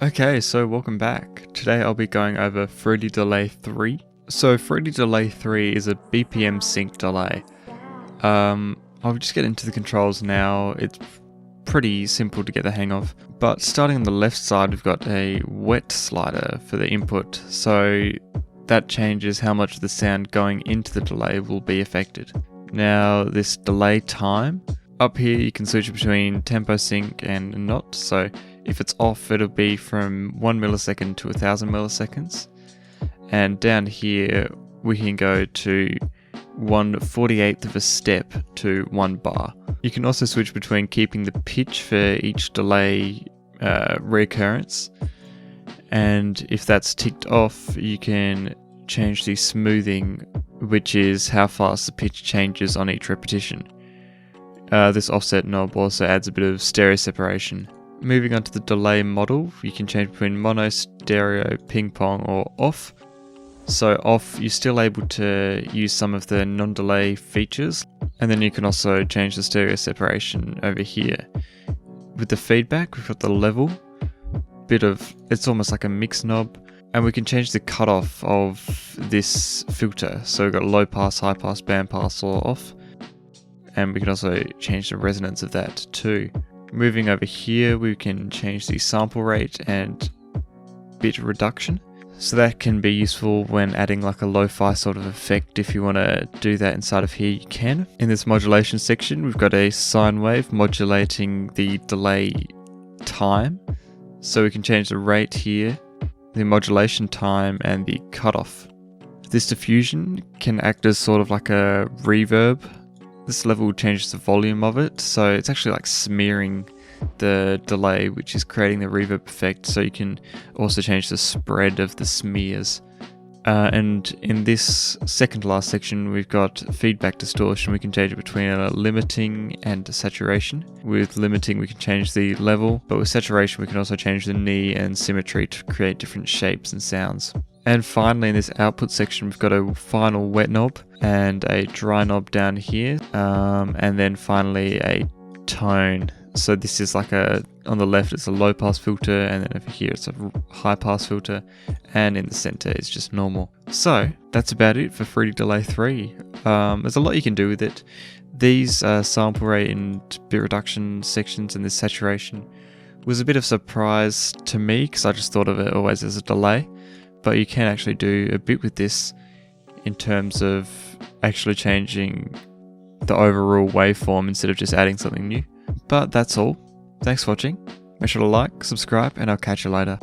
Okay, so welcome back. Today I'll be going over Fruity Delay 3. So Fruity Delay 3 is a BPM sync delay. I'll just get into the controls now. It's pretty simple to get the hang of. But starting on the left side, we've got a wet slider for the input. So that changes how much of the sound going into the delay will be affected. Now this delay time, up here you can switch between tempo sync and not. So if it's off, it'll be from 1 millisecond to 1000 milliseconds. And down here, we can go to 1/48th of a step to 1 bar. You can also switch between keeping the pitch for each delay reoccurrence. And if that's ticked off, you can change the smoothing, which is how fast the pitch changes on each repetition. This offset knob also adds a bit of stereo separation. Moving on to the delay model, you can change between mono, stereo, ping pong or off. So off, you're still able to use some of the non-delay features, and then you can also change the stereo separation over here. With the feedback, we've got the level, it's almost like a mix knob, and we can change the cutoff of this filter. So we've got low pass, high pass, band pass or off, and we can also change the resonance of that too. Moving over here, we can change the sample rate and bit reduction. So that can be useful when adding like a lo-fi sort of effect. If you want to do that inside of here, you can. In this modulation section, we've got a sine wave modulating the delay time. So we can change the rate here, the modulation time and the cutoff. This diffusion can act as sort of like a reverb. This level changes the volume of it, so it's actually like smearing the delay, which is creating the reverb effect. So you can also change the spread of the smears. And in this second to last section, we've got feedback distortion. We can change it between a limiting and a saturation. With limiting, we can change the level, but with saturation, we can also change the knee and symmetry to create different shapes and sounds. And finally, in this output section, we've got a final wet knob and a dry knob down here. And then finally a tone. So this is like on the left it's a low pass filter, and then over here it's a high pass filter, and in the center it's just normal. So that's about it for Fruity Delay 3. There's a lot you can do with it. These sample rate and bit reduction sections and this saturation was a bit of surprise to me because I just thought of it always as a delay. But you can actually do a bit with this in terms of actually changing the overall waveform instead of just adding something new. But that's all. Thanks for watching. Make sure to like, subscribe, and I'll catch you later.